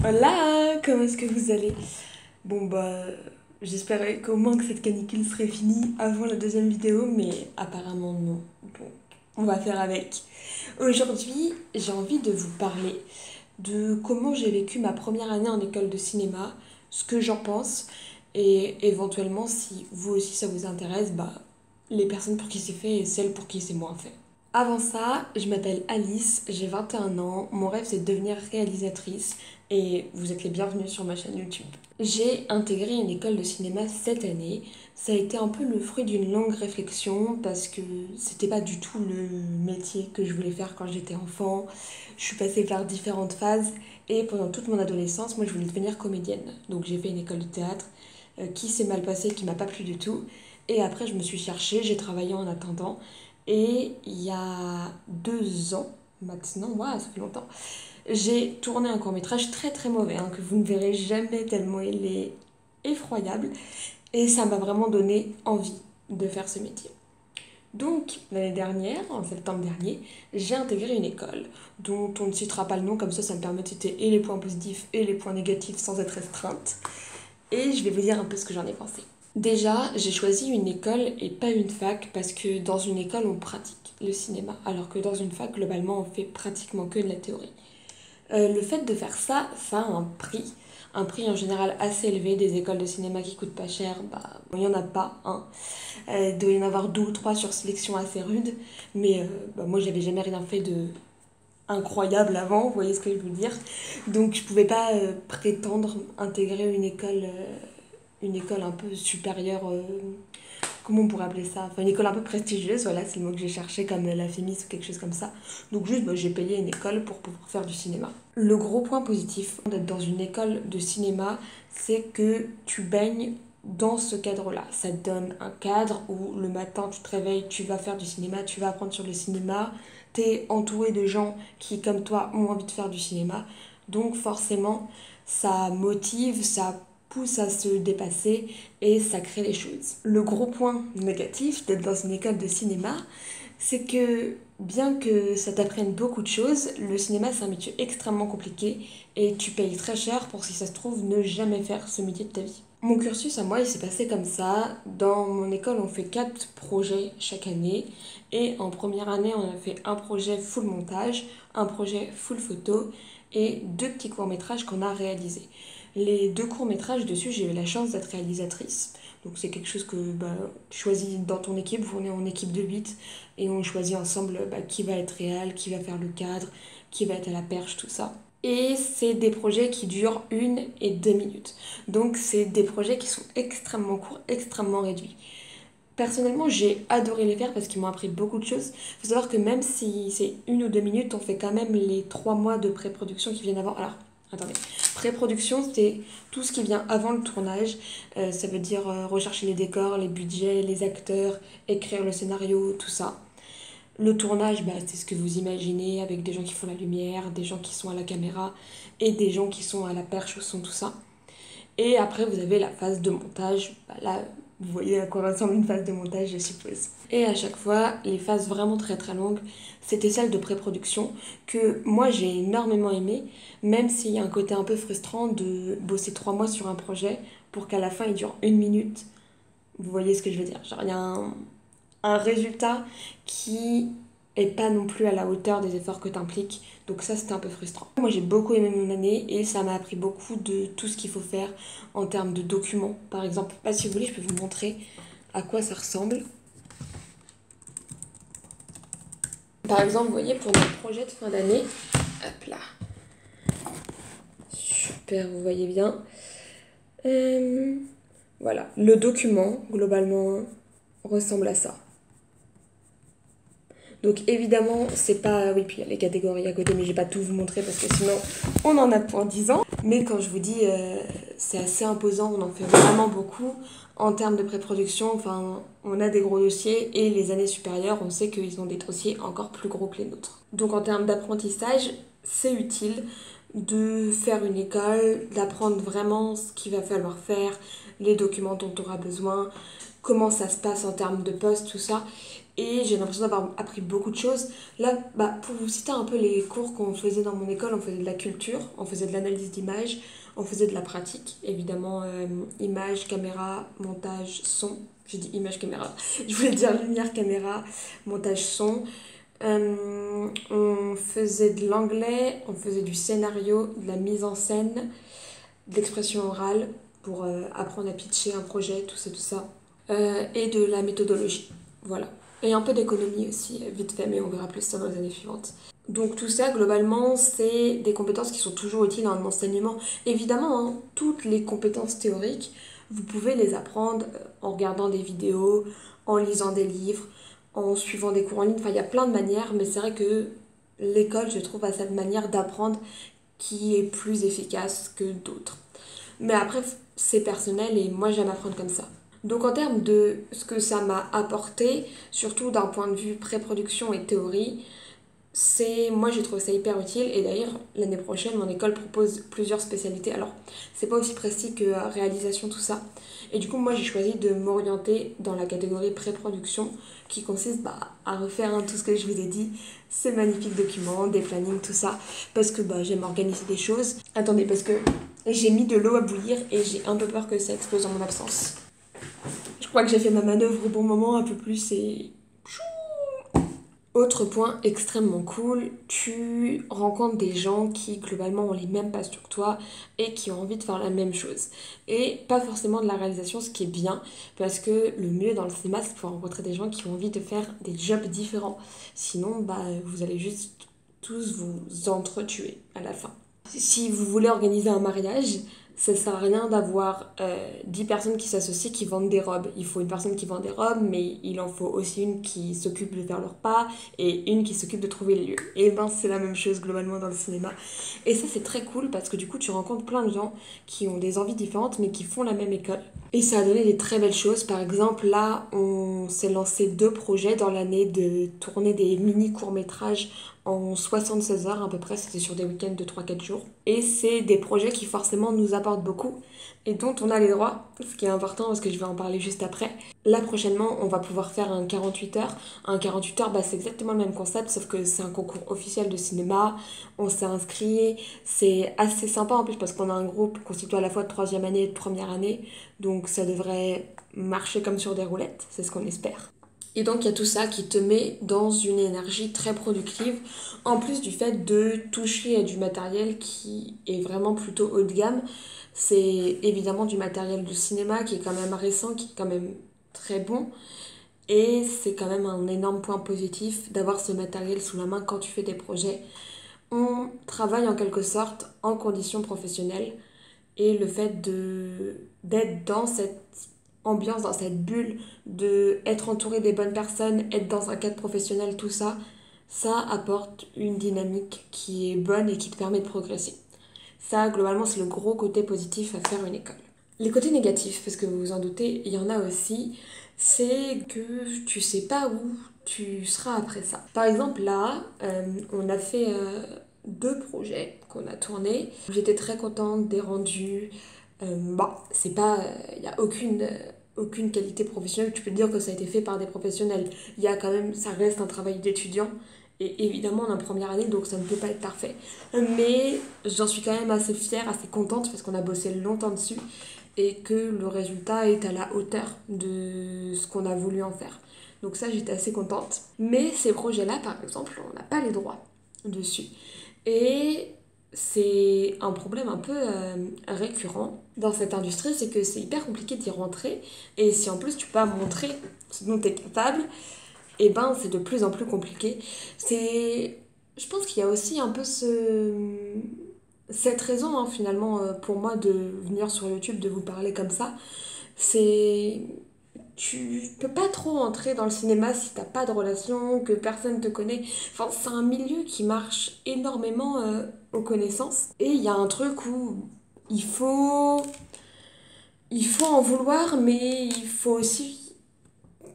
Hola, comment est-ce que vous allez? Bon j'espérais qu'au moins que cette canicule serait finie avant la deuxième vidéo, mais apparemment non. Bon, on va faire avec. Aujourd'hui, j'ai envie de vous parler de comment j'ai vécu ma première année en école de cinéma, ce que j'en pense, et éventuellement, si vous aussi ça vous intéresse, les personnes pour qui c'est fait et celles pour qui c'est moins fait. Avant ça, je m'appelle Alice, j'ai 21 ans, mon rêve c'est de devenir réalisatrice et vous êtes les bienvenus sur ma chaîne YouTube. J'ai intégré une école de cinéma cette année, ça a été un peu le fruit d'une longue réflexion parce que c'était pas du tout le métier que je voulais faire quand j'étais enfant. Je suis passée par différentes phases et pendant toute mon adolescence, moi je voulais devenir comédienne. Donc j'ai fait une école de théâtre qui s'est mal passée, qui m'a pas plu du tout. Et après je me suis cherchée, j'ai travaillé en attendant. Et il y a 2 ans, maintenant, waouh, ça fait longtemps, j'ai tourné un court-métrage très très mauvais, hein, que vous ne verrez jamais tellement il est effroyable. Et ça m'a vraiment donné envie de faire ce métier. Donc, l'année dernière, en septembre dernier, j'ai intégré une école dont on ne citera pas le nom, comme ça me permet de citer et les points positifs et les points négatifs sans être restreinte. Et je vais vous dire un peu ce que j'en ai pensé. Déjà, j'ai choisi une école et pas une fac parce que dans une école, on pratique le cinéma, alors que dans une fac, globalement, on fait pratiquement que de la théorie. Le fait de faire ça, ça a un prix en général assez élevé. Des écoles de cinéma qui coûtent pas cher, il n'y en a pas, hein. Il doit y en avoir 2 ou 3 sur sélection assez rude, mais moi, j'avais jamais rien fait de incroyable avant, vous voyez ce que je veux dire. Donc, je pouvais pas prétendre intégrer une école un peu supérieure, comment on pourrait appeler ça, enfin une école un peu prestigieuse, voilà, c'est le mot que j'ai cherché, comme la FEMIS ou quelque chose comme ça. Donc juste, j'ai payé une école pour pouvoir faire du cinéma. Le gros point positif d'être dans une école de cinéma, c'est que tu baignes dans ce cadre-là. Ça te donne un cadre où le matin tu te réveilles, tu vas faire du cinéma, tu vas apprendre sur le cinéma, t'es entouré de gens qui, comme toi, ont envie de faire du cinéma. Donc forcément, ça motive, ça pousse à se dépasser et ça crée les choses. Le gros point négatif d'être dans une école de cinéma, c'est que bien que ça t'apprenne beaucoup de choses, le cinéma c'est un métier extrêmement compliqué et tu payes très cher pour, si ça se trouve, ne jamais faire ce métier de ta vie. Mon cursus à moi, il s'est passé comme ça. Dans mon école, on fait 4 projets chaque année. Et en première année, on a fait un projet full montage, un projet full photo et 2 petits courts-métrages qu'on a réalisés. Les 2 courts-métrages dessus, j'ai eu la chance d'être réalisatrice. Donc c'est quelque chose que tu choisis dans ton équipe, on est en équipe de 8 et on choisit ensemble qui va être réel, qui va faire le cadre, qui va être à la perche, tout ça. Et c'est des projets qui durent 1 et 2 minutes. Donc c'est des projets qui sont extrêmement courts, extrêmement réduits. Personnellement, j'ai adoré les faire parce qu'ils m'ont appris beaucoup de choses. Il faut savoir que même si c'est 1 ou 2 minutes, on fait quand même les 3 mois de pré-production qui viennent avant. Alors, attendez. Pré-production, c'est tout ce qui vient avant le tournage. Ça veut dire rechercher les décors, les budgets, les acteurs, écrire le scénario, tout ça. Le tournage, c'est ce que vous imaginez avec des gens qui font la lumière, des gens qui sont à la caméra et des gens qui sont à la perche au son, tout ça. Et après, vous avez la phase de montage. Là, vous voyez à quoi ressemble une phase de montage, je suppose. Et à chaque fois, les phases vraiment très très longues, c'était celle de pré-production que moi j'ai énormément aimé, même s'il y a un côté un peu frustrant de bosser 3 mois sur un projet pour qu'à la fin il dure 1 minute. Vous voyez ce que je veux dire? Genre, il y a un résultat qui est pas non plus à la hauteur des efforts que t'impliques. Donc ça, c'était un peu frustrant. Moi, j'ai beaucoup aimé mon année et ça m'a appris beaucoup de tout ce qu'il faut faire en termes de documents. Par exemple, si vous voulez, je peux vous montrer à quoi ça ressemble. Par exemple, vous voyez, pour notre projet de fin d'année, hop là. Super, vous voyez bien. Voilà, le document, globalement, ressemble à ça. Donc évidemment, c'est pas... Oui, puis il y a les catégories à côté, mais je vais pas tout vous montrer parce que sinon, on en a pour 10 ans. Mais quand je vous dis, c'est assez imposant, on en fait vraiment beaucoup. En termes de pré-production, enfin, on a des gros dossiers et les années supérieures, on sait qu'ils ont des dossiers encore plus gros que les nôtres. Donc en termes d'apprentissage, c'est utile de faire une école, d'apprendre vraiment ce qu'il va falloir faire, les documents dont on aura besoin, comment ça se passe en termes de poste, tout ça. et j'ai l'impression d'avoir appris beaucoup de choses. Là, pour vous citer un peu les cours qu'on faisait dans mon école, on faisait de la culture, on faisait de l'analyse d'image, on faisait de la pratique, évidemment, image, caméra, montage, son. J'ai dit image, caméra, je voulais dire lumière, caméra, montage, son. On faisait de l'anglais, on faisait du scénario, de la mise en scène, de l'expression orale pour apprendre à pitcher un projet, tout ça. Et de la méthodologie, voilà. Et un peu d'économie aussi, vite fait, mais on verra plus ça dans les années suivantes. Donc tout ça, globalement, c'est des compétences qui sont toujours utiles dans un enseignement. Évidemment, hein, toutes les compétences théoriques, vous pouvez les apprendre en regardant des vidéos, en lisant des livres, en suivant des cours en ligne. Enfin, il y a plein de manières, mais c'est vrai que l'école, je trouve, a cette manière d'apprendre qui est plus efficace que d'autres. Mais après, c'est personnel et moi, j'aime apprendre comme ça. Donc en termes de ce que ça m'a apporté, surtout d'un point de vue pré-production et théorie, moi j'ai trouvé ça hyper utile et d'ailleurs l'année prochaine mon école propose plusieurs spécialités. Alors c'est pas aussi précis que réalisation tout ça. Et du coup moi j'ai choisi de m'orienter dans la catégorie pré-production qui consiste à refaire tout ce que je vous ai dit, ces magnifiques documents, des plannings, tout ça, parce que j'aime organiser des choses. Attendez, parce que j'ai mis de l'eau à bouillir et j'ai un peu peur que ça explose en mon absence. Je crois que j'ai fait ma manœuvre au bon moment, un peu plus et... Autre point extrêmement cool, tu rencontres des gens qui globalement ont les mêmes passions que toi et qui ont envie de faire la même chose. Et pas forcément de la réalisation, ce qui est bien, parce que le mieux dans le cinéma, c'est de pouvoir rencontrer des gens qui ont envie de faire des jobs différents. Sinon, vous allez juste tous vous entretuer à la fin. Si vous voulez organiser un mariage, ça sert à rien d'avoir 10 personnes qui s'associent qui vendent des robes. Il faut une personne qui vend des robes, mais il en faut aussi une qui s'occupe de faire le repas et une qui s'occupe de trouver les lieux. Et c'est la même chose globalement dans le cinéma. Et ça, c'est très cool parce que du coup, tu rencontres plein de gens qui ont des envies différentes mais qui font la même école. Et ça a donné des très belles choses. Par exemple, là, on s'est lancé 2 projets dans l'année de tourner des mini courts-métrages en 76 heures à peu près, c'était sur des week-ends de 3-4 jours. Et c'est des projets qui forcément nous apportent beaucoup et dont on a les droits, ce qui est important parce que je vais en parler juste après. Là prochainement, on va pouvoir faire un 48 heures. Un 48 heures, c'est exactement le même concept, sauf que c'est un concours officiel de cinéma. On s'est inscrit, c'est assez sympa en plus parce qu'on a un groupe constitué à la fois de 3e année et de 1re année. Donc ça devrait marcher comme sur des roulettes, c'est ce qu'on espère. Et donc il y a tout ça qui te met dans une énergie très productive, en plus du fait de toucher à du matériel qui est vraiment plutôt haut de gamme. C'est évidemment du matériel de cinéma qui est quand même récent, qui est quand même très bon. Et c'est quand même un énorme point positif d'avoir ce matériel sous la main quand tu fais des projets. On travaille en quelque sorte en conditions professionnelles et le fait d'être dans cette ambiance, dans cette bulle, d'être entouré des bonnes personnes, être dans un cadre professionnel, tout ça, ça apporte une dynamique qui est bonne et qui te permet de progresser. Ça, globalement, c'est le gros côté positif à faire une école. Les côtés négatifs, parce que vous vous en doutez, il y en a aussi, c'est que tu sais pas où tu seras après ça. Par exemple, là, on a fait 2 projets qu'on a tournés. J'étais très contente des rendus. C'est pas... Il n'y a aucune qualité professionnelle. Tu peux te dire que ça a été fait par des professionnels. Il y a quand même... Ça reste un travail d'étudiant. Et évidemment, on est en 1re année, donc ça ne peut pas être parfait. Mais j'en suis quand même assez fière, assez contente, parce qu'on a bossé longtemps dessus et que le résultat est à la hauteur de ce qu'on a voulu en faire. Donc ça, j'étais assez contente. Mais ces projets-là, par exemple, on n'a pas les droits dessus. Et c'est un problème un peu récurrent dans cette industrie, c'est que c'est hyper compliqué d'y rentrer. Et si en plus tu peux pas montrer ce dont tu es capable, c'est de plus en plus compliqué. Je pense qu'il y a aussi un peu cette raison, finalement, pour moi, de venir sur YouTube, de vous parler comme ça. C'est... Tu peux pas trop entrer dans le cinéma si t'as pas de relation, que personne te connaît. Enfin, c'est un milieu qui marche énormément aux connaissances. Et il y a un truc où il faut en vouloir, mais il faut aussi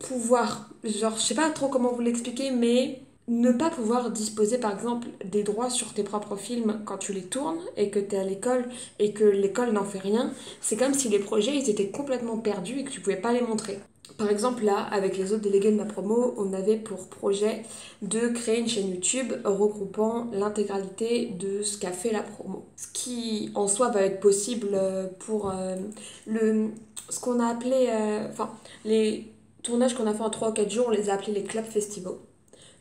pouvoir, genre, je sais pas trop comment vous l'expliquer, mais ne pas pouvoir disposer par exemple des droits sur tes propres films quand tu les tournes et que t'es à l'école et que l'école n'en fait rien, c'est comme si les projets ils étaient complètement perdus et que tu pouvais pas les montrer. Par exemple, là, avec les autres délégués de ma promo, on avait pour projet de créer une chaîne YouTube regroupant l'intégralité de ce qu'a fait la promo. Ce qui, en soi, va être possible pour ce qu'on a appelé... les tournages qu'on a fait en 3 ou 4 jours, on les a appelés les club festivals.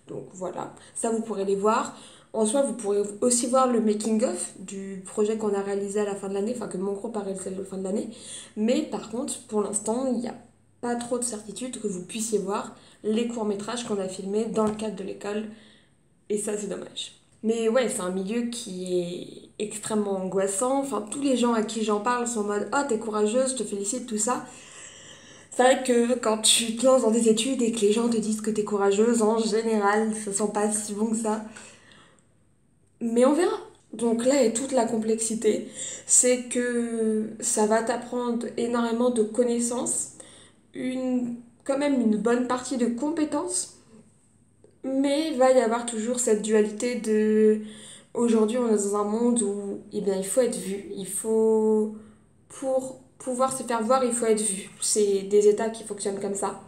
Donc voilà, ça vous pourrez les voir. En soi, vous pourrez aussi voir le making-of du projet qu'on a réalisé à la fin de l'année, enfin que mon groupe a réalisé à la fin de l'année. Mais par contre, pour l'instant, il n'y a pas trop de certitude que vous puissiez voir les courts-métrages qu'on a filmés dans le cadre de l'école. Et ça, c'est dommage. Mais ouais, c'est un milieu qui est extrêmement angoissant. Enfin, tous les gens à qui j'en parle sont en mode « Oh, t'es courageuse, je te félicite, tout ça ». C'est vrai que quand tu te lances dans des études et que les gens te disent que t'es courageuse, en général, ça sent pas si bon que ça. Mais on verra. Donc là est toute la complexité. C'est que ça va t'apprendre énormément de connaissances, quand même une bonne partie de compétences, mais il va y avoir toujours cette dualité de... Aujourd'hui, on est dans un monde où il faut être vu. Pour pouvoir se faire voir, il faut être vu. C'est des États qui fonctionnent comme ça.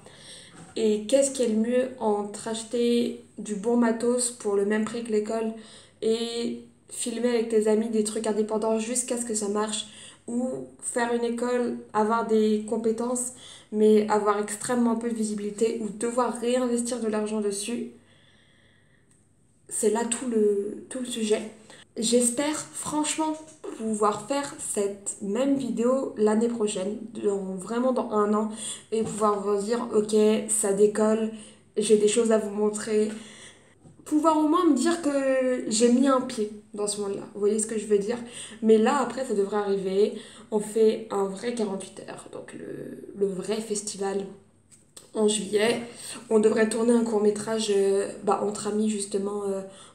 Et qu'est-ce qui est le mieux entre acheter du bon matos pour le même prix que l'école et filmer avec tes amis des trucs indépendants jusqu'à ce que ça marche, ou faire une école, avoir des compétences mais avoir extrêmement peu de visibilité ou devoir réinvestir de l'argent dessus. C'est là tout le sujet. J'espère franchement pouvoir faire cette même vidéo l'année prochaine, vraiment dans 1 an, et pouvoir vous dire ok, ça décolle, j'ai des choses à vous montrer. Pouvoir au moins me dire que j'ai mis un pied dans ce monde-là. Vous voyez ce que je veux dire? Mais là, après, ça devrait arriver. On fait un vrai 48 heures, donc le vrai festival en juillet. On devrait tourner un court-métrage entre amis, justement,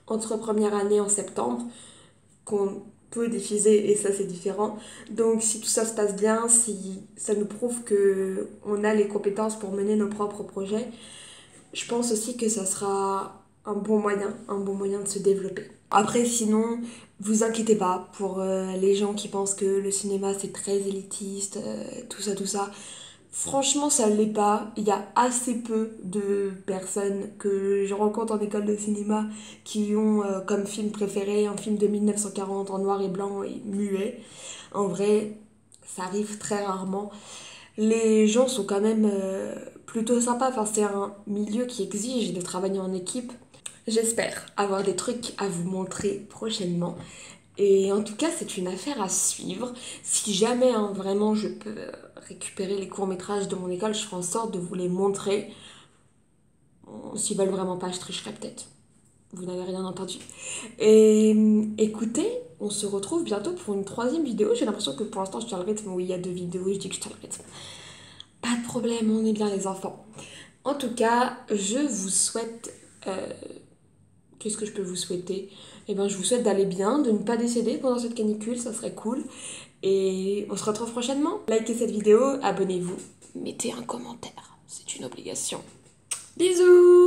entre première année en septembre, qu'on peut diffuser, et ça, c'est différent. Donc, si tout ça se passe bien, si ça nous prouve qu'on a les compétences pour mener nos propres projets, je pense aussi que ça sera un bon moyen de se développer. Après, sinon, vous inquiétez pas pour les gens qui pensent que le cinéma c'est très élitiste, tout ça, tout ça. Franchement, ça ne l'est pas. Il y a assez peu de personnes que je rencontre en école de cinéma qui ont comme film préféré un film de 1940 en noir et blanc et muet. En vrai, ça arrive très rarement. Les gens sont quand même plutôt sympas. Enfin, c'est un milieu qui exige de travailler en équipe. J'espère avoir des trucs à vous montrer prochainement. Et en tout cas, c'est une affaire à suivre. Si jamais vraiment je peux récupérer les courts-métrages de mon école, je ferai en sorte de vous les montrer. S'ils veulent vraiment pas, je tricherai peut-être. Vous n'avez rien entendu. Et écoutez, on se retrouve bientôt pour une 3e vidéo. J'ai l'impression que pour l'instant je tiens le rythme. Oui, il y a 2 vidéos, je dis que je tiens le rythme. Pas de problème, on est bien les enfants. En tout cas, je vous souhaite... qu'est-ce que je peux vous souhaiter? Eh ben, je vous souhaite d'aller bien, de ne pas décéder pendant cette canicule, ça serait cool. Et on se retrouve prochainement. Likez cette vidéo, abonnez-vous, mettez un commentaire, c'est une obligation. Bisous!